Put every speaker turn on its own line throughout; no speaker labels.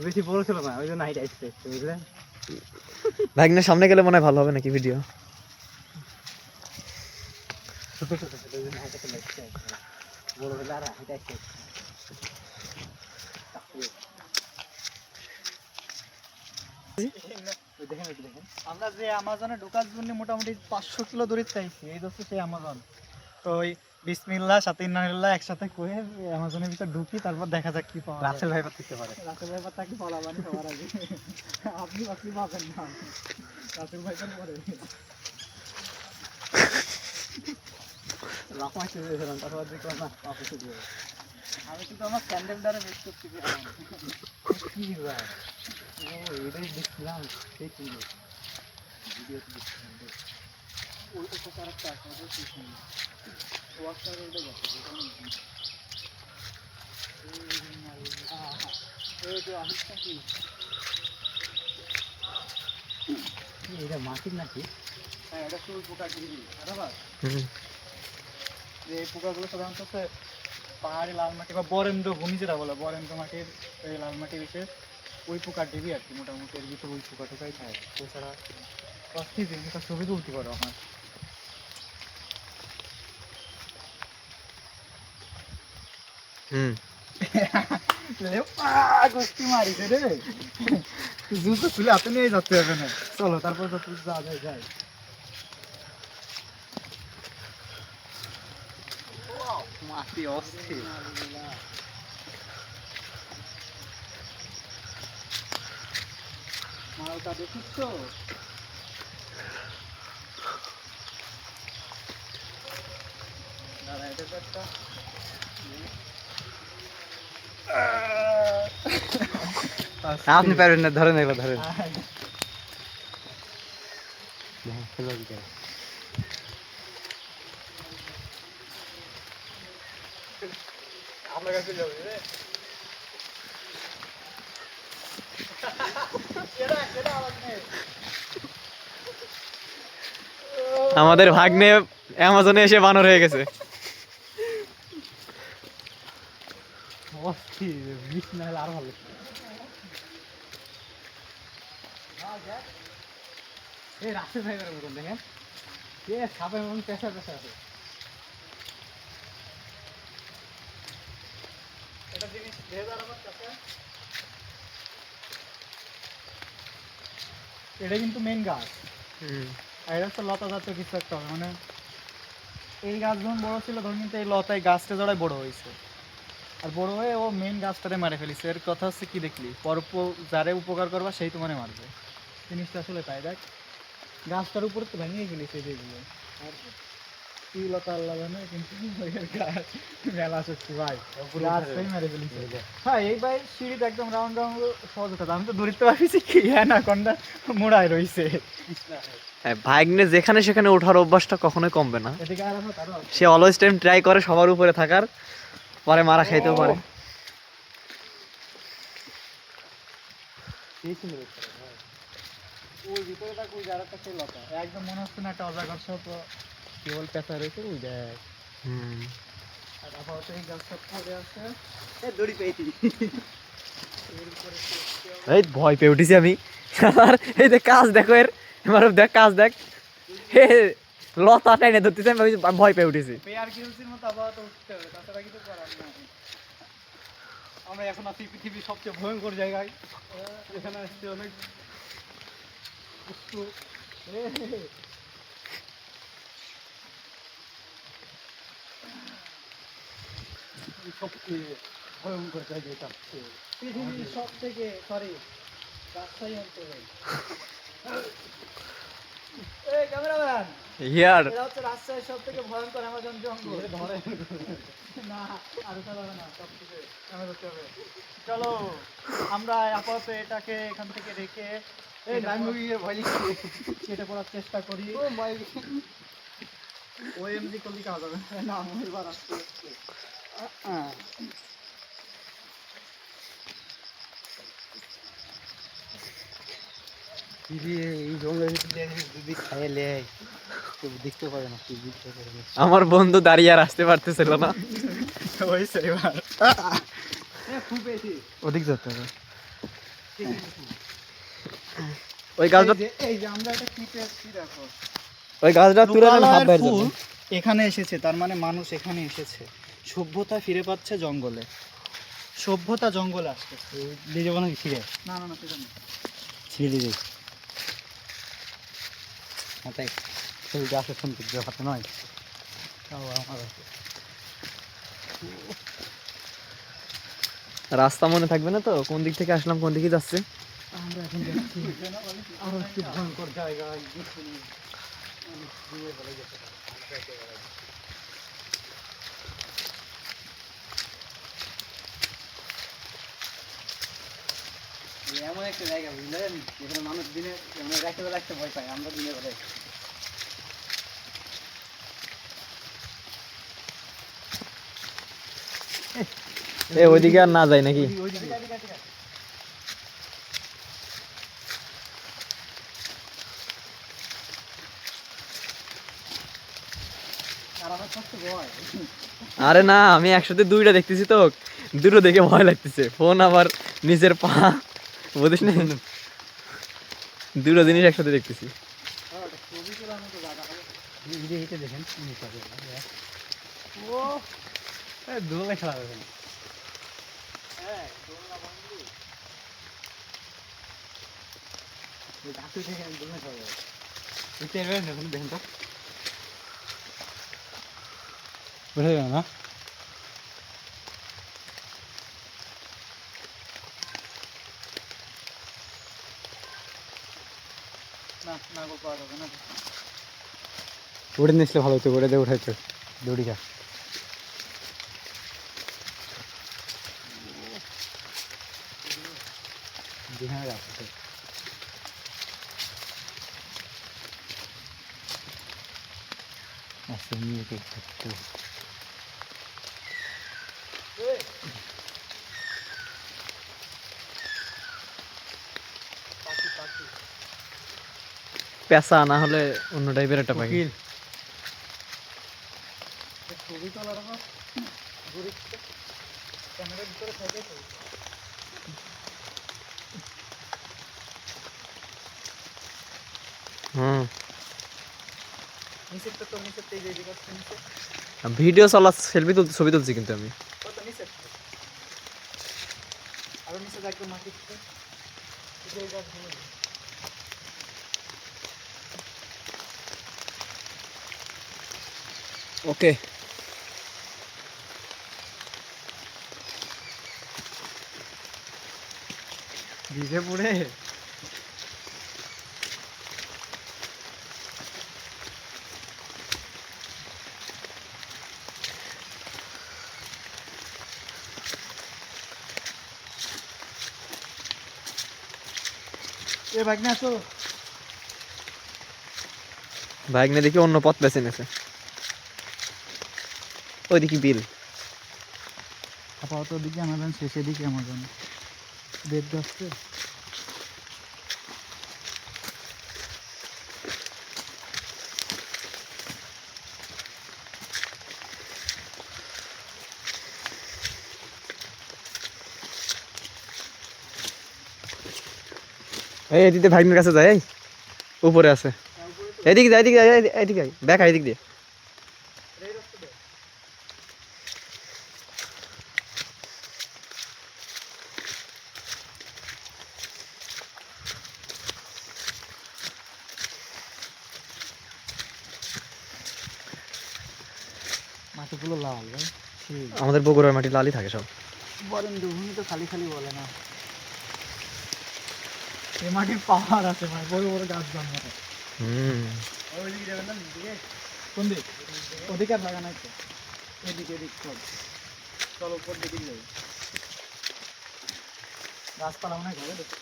বেশি বড় ছিল না, ওই জন্য হাইট আসছে, বুঝলে?
ভাগ্নের সামনে গেলে মনে হয় ভালো হবে নাকি ভিডিও?
ছোট ছোট ছিল, ওই জন্য হাইট আসছে। বড় হলে আর হাইট আসছে। আমরা যে অ্যামাজনে ঢোকার জন্য মোটামুটি 500 কিলো দূরে চাইছি, এই হচ্ছে সেই অ্যামাজন। তো ওই বিসমিল্লাহ সাথে ইন্নালিল্লাহ একসাথে কয়ে অ্যামাজনের ভিতর ঢুকি, তারপর দেখা যাক কি পাওয়া যায়। রাসেল ভাইপার থাকতে পারে, রাসেল ভাইপার থাকি পালাবানি সবার আগে। আপনি পাবেন না, রাসেল ভাইপার পরে লাফাইতে দিয়েছিলাম, তারপর দেখলাম না পাশে দিয়ে। আমি কিন্তু আমার স্যান্ডেল দ্বারা মিস করছি কি ভাই, ও এটাই দেখছিলাম, সেই সুন্দর ভিডিওতে দেখছিলাম। ওই তো ক্যারেক্টার আছে, ওটা কি সুন্দর ওয়াটার ওটা গেছে। এই যে আবিষ্টা কি এটা মাটির নাকি? হ্যাঁ, এটা শুধু পোকা গিরি বরাবর। যে এই পোকাগুলো সাধারণত হচ্ছে পাহাড়ি লাল মাটি বা বরেন্দ্র ভূমি যেটা বলে, বরেন্দ্র মাটির এই লাল মাটি বিশেষ ওই পোকার ডিবি আর কি, মোটামুটি এর ভিতরে ওই পোকা টোকাই খায়। এছাড়া কষ্টি জিনিসটা ছবি তুলতে পারো আমার। গোষ্ঠী মারিছে রে, জুতো খুলে হাতে নিয়ে যেতে হবে না। চলো তারপর তো যা যায় যাই। মাটি অস্থির। মালটা দেখিস তো? দাঁড়া, এটা তো একটা
আপনি পারবেন না, ধরেন এবার ধরেন।
আপনার কাছে যাবে রে।
আমাদের ভাগ্নে অ্যামাজনে এসে বানর হয়ে গেছে।
অস্থির, বিষ না হলে আর ভালো। এই রাসেল ভাইয়ের মতন দেখেন, এ সাপের মতন পেশা পেশা আছে। এটা জিনিস ভেজার আমার কাছে। এটা কিন্তু মেন গাছ, আর এটা হচ্ছে লতা জাতীয় কিছু একটা হবে। মানে এই গাছ যখন বড় ছিল তখন কিন্তু এই লতায় গাছটা জড়াই বড় হয়েছে, আর বড় হয়ে ও মেন গাছটারে মারে ফেলিছে। এর কথা হচ্ছে কি দেখলি, যারে উপকার করবা সেই তোমারে মারবে। জিনিসটা আসলে তাই, দেখ গাছটার উপরে তো ভেঙে ফেলিছে যেগুলো। আর কি লতা আল্লাহ জানে, কিন্তু গাছ মেলা সত্যি ভাই, গাছটাই মেরে ফেলিছে। হ্যাঁ, এই ভাই সিঁড়িতে একদম রাউন্ড রাউন্ড সহজ কথা, আমি তো ধরতে পারছি কি হ্যাঁ না কোনটা মোড়ায় রয়েছে।
ভাগ্নে যেখানে সেখানে ওঠার অভ্যাসটা কখনোই কমবে না।
এদিকে আর আছে তারও
সে অলওয়েজ টাইম ট্রাই করে সবার উপরে থাকার, পরে মারা খাইতেও পারে।
ওই ভিতরে থাক, ওই জায়গাটা সেই লতা একদম মনে হচ্ছে না একটা অজাগর সব কেবল পেঁচা রয়েছে। ওই দেখ, আর আপাতত এই গাছটা পড়ে আছে। এ দড়ি পেয়েছি।
এই ভয় পেয়ে উঠেছি আমি। আর এই যে কাজ দেখো, এর মারুফ দেখ কাজ দেখ, হে লতা টাইনে ধরতেছে, আমি ভয় পেয়ে উঠেছি।
পেয়ার কিলসির মতো আপাতত উঠতে হবে, তাছাড়া কিছু করার নাই। আমরা এখন আছি পৃথিবীর সবচেয়ে ভয়ঙ্কর জায়গায়, এখানে আসছে অনেক বস্তু। সবচেয়ে ভয়ঙ্কর জায়গা এটা হচ্ছে পৃথিবীর সব থেকে, সরি রাজশাহী অঞ্চলে। এই ক্যামেরাম্যান,
হিয়ার
এটা হচ্ছে রাজশাহীর সব থেকে ভয়ঙ্কর অ্যামাজন জঙ্গল। ধরে না, আরো চালাবে না, সব কিছু ক্যামেরা ধরতে হবে। চলো আমরা আপাতত এটাকে এখান থেকে রেখে কেটে পড়ার চেষ্টা করি। ওএমজি করলে কাজ হবে না, মহিবার আসতে হচ্ছে। এই জঙ্গলের ভিতরে যদি খাইয়ে লেয় কেউ দেখতে পারে না, কেউ বুঝতে পারে না।
আমার বন্ধু দাঁড়িয়ে আর আসতে পারতেছিল না।
হয়েছে এবার ওদিক যেতে হবে।
ওই গাছটা
এই যে আমরা একটা কি পেয়েছি দেখো,
ওই গাছটা তুলে নেন হাত
লোকালয়ের
বাইরে
ফুল
যাবে।
এখানে এসেছে, তার মানে মানুষ এখানে এসেছে, সভ্যতা ফিরে পাচ্ছে জঙ্গলে, সভ্যতা জঙ্গলে আসছে।
দিয়ে যাবো নাকি ছিঁড়ে?
না না না সেটা না।
ছিঁড়ে দিয়ে যাই। তাই সেই গাছের সৌন্দর্য হাতে নয়, তাও আমার আছে।
রাস্তা মনে থাকবে না তো কোন দিক থেকে আসলাম কোন দিকে যাচ্ছে?
আমরা এখন যাচ্ছি আরো একটি ভয়ঙ্কর জায়গায়। এমন একটা জায়গা বুঝলেন, যেখানে মানুষ দিনে মানে রাতের বেলা একটা ভয় পায়, আমরা দিনের বেলায়।
ওইদিকে আর না যায় নাকি? আরে না, আমি একসাথে দুইটা দেখতেছি তো, দুটো দেখে ভয় লাগতেছে। ফোন আবার নিচের পা, বুঝিস না, দুটো জিনিস একসাথে দেখতেছি।
দেখেন ও দোলে খেলা হবে না। দেখেন তো বুঝে গেল না?
না না গো, পাওয়া যাবে না।
উড়ে নিয়েছিল ভালো হতো, উড়ে দিয়ে উঠাইতো দড়িটা। যেখানে রাখছে আচ্ছা নিয়ে দেখতে
পেঁচা না হলে অন্য টাইপের একটা পাখি।
উকিল
ছবি তোলার আমার ক্যামেরার ভিতরে থাকে তো।
হুম,
নিচেরটা তো নিচের এই যে গাছটা নিচে,
ভিডিও চলা, সেলফি তুলতে, ছবি তুলছি কিন্তু আমি।
ওই তো নিচের, আরো নিচে দেখো মাটিতে এই যে গাছগুলো।
ওকে,
ভিজে পুড়ে এ ভাগ্নে আসো।
বাইক নিয়ে দেখি অন্য পথ বেছে নিয়েছে। ওইদিকে বিল।
আপাতত দিকে আমাদের শেষের দিকে আমাজন বেদ গাছছে।
এই এদিকে ভাগ্নের কাছে যায়, এই উপরে আছে। এদিকে যায়, এদিকে যায়, এদিকে দেখা, এদিক দিয়ে।
মাটিগুলো লাল ভাই,
আমাদের বগুড়ার মাটি লালই থাকে সব।
বরেন্দ্র ভূমি তো খালি খালি বলে না, এই মাটির পাহাড় আছে ভাই, বড় বড় গাছ জন্মায়।
হুম,
ওইদিকে যাবেন না, দিকে কোন দিক? ওদিকে আর জায়গা নাই তো, এদিকে এদিক চল, চল উপর দিকে যাই। গাছপালা মনে হয় ঘরে দেখো।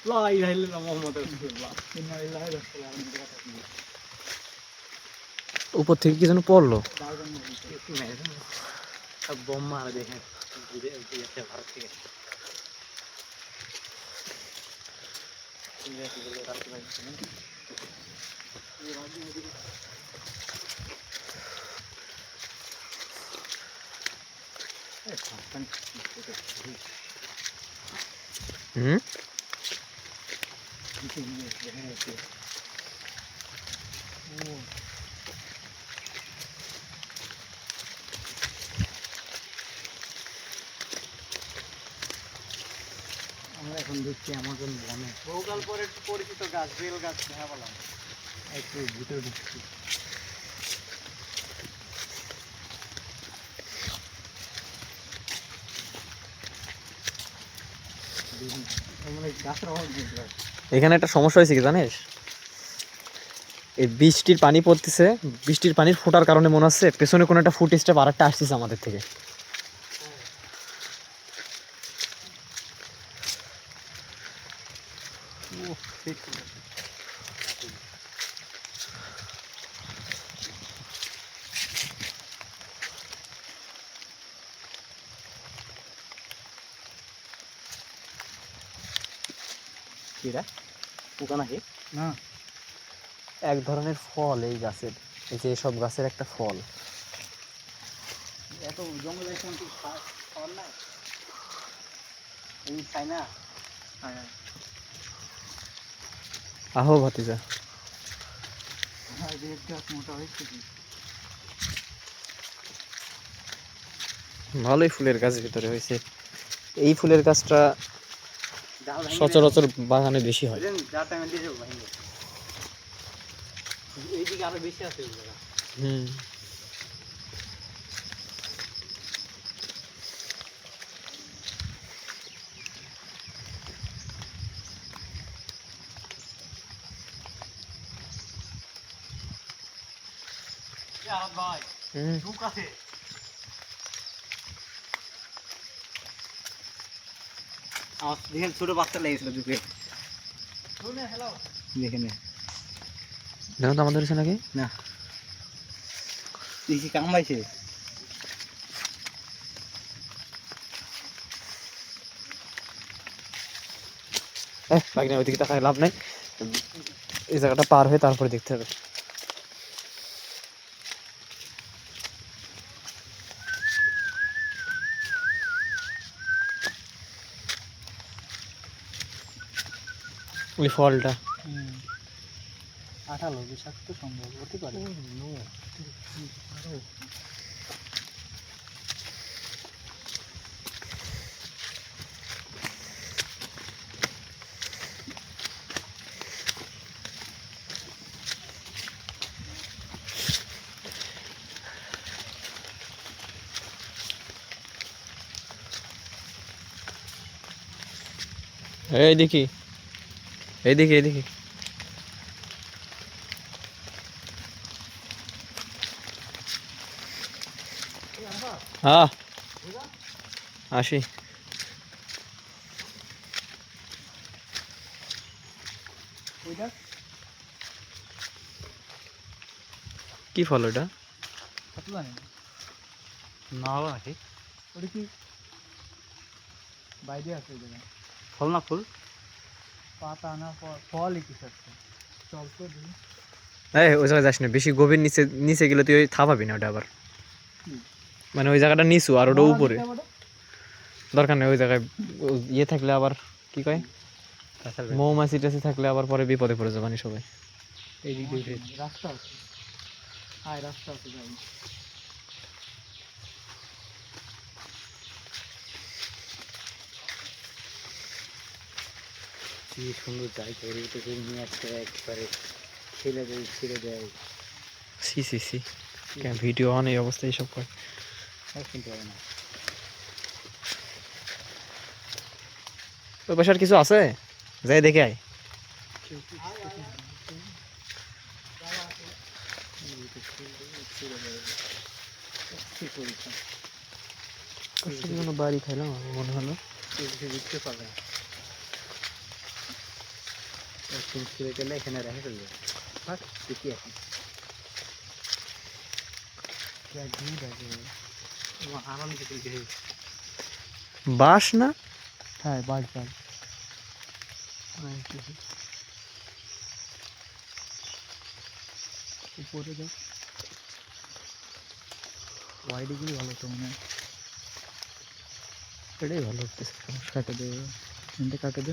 লাই রাইলে না মোহাম্মদ রাসূলুল্লাহ।
ইন্নালিল্লাহি ওয়া ইন্না ইলাইহি রাজিউন।
উপর থেকে কি যেন পড়লো।
দারুণ মুভি।
সব বোম মারা দেখেন ভারত থেকে।
হুম
আমরা এখন দেখছি আমাজন বনে
বহুকাল পরে একটু পরিচিত গাছ, বেল গাছ দেখা পেলাম।
একটু ভিতরে ঢুকছি। আমরা এই গাছের অভাব নেই প্রায়।
এখানে একটা সমস্যা হয়েছে কি জানিস, এই বৃষ্টির পানি পড়তেছে, বৃষ্টির পানির ফোটার কারণে মনে হচ্ছে পেছনে কোনো একটা ফুট স্টেপ আর একটা আসতেছে আমাদের থেকে।
কিরা পোকা নাকি?
না,
এক ধরনের ফল এই গাছের, এই যে সব গাছের একটা ফল।
এত জঙ্গল আসলাম কি খাওয়ার নাই? এই খাই না।
হ্যাঁ
আহো ভাতিজা,
হ্যাঁ, বেল গাছ মোটা হয়েছে কি?
ভালোই ফুলের গাছ ভিতরে হয়েছে। এই ফুলের গাছটা
ডাল ভাঙে
সচরাচর বাগানে বেশি হয়।
যার টাইমে দিয়ে যাবো ভাঙে। এইদিকে আরো বেশি আছে ওই জায়গা।
হুম
ভাই
হুম
ঝুঁক আছে। আমার দেখেন ছোট বাচ্চা লেগেছিল ঝুঁকে। দেখে নে
দেখুন তো আমাদের হচ্ছে নাকি।
না দেখি কামড়াইছে।
বাগিনা ওইদিকে তাকায় লাভ নাই, এই জায়গাটা পার হয়ে তারপরে দেখতে হবে। ওই ফলটা
আঠালো, বিষাক্ত সম্ভব হতে পারে।
এই দেখি, এই দেখি, এই দেখি। হ্যাঁ আসি।
ওইটা
কি ফল ওটা?
কত জানি
না হলো নাকি?
ওটা কি বাইরে আছে ওই জায়গায়?
ফল না ফুল?
পাতা আনার পর ফলই কিছু একটা। চল তো দেখি।
এই ওই জায়গায় যাস না, বেশি গভীর নিচে নিচে গেলে তুই ওই থাপাবি না ওটা আবার। মানে ওই জায়গাটা নিচু আর ওটা উপরে, দরকার নেই ওই জায়গায় ইয়ে থাকলে আবার কি কয়, মৌমাছি টাছি থাকলে আবার পরে বিপদে পড়ে যাবানি সবাই।
এই দিক দিয়ে
রাস্তা আছে, হ্যাঁ রাস্তা আছে, যাই।
কি সুন্দর জায়গা, এর ভিতরে নিয়ে আসছে একবারে ছেলে দেয় ছেড়ে দেয়।
সি সি সি, কেন ভিডিও অন এই অবস্থায় এইসব করে?
কিনতে পারে না।
ওই পাশে আর কিছু আছে, যাই দেখে আয়। বাড়ি খাইলাম মনে হলো।
বুঝতে পারবে না, ছেড়ে গেলে এখানে রেখে ফেলবে। দেখি এখন আরামসে তুলতে হবে।
বাস না,
হ্যাঁ বাস বাস। উপরে যাও, ওয়াইডে গেলে ভালো তো মনে হয়।
এটাই ভালো হতেছে।
কাটে দে, কাটে দে।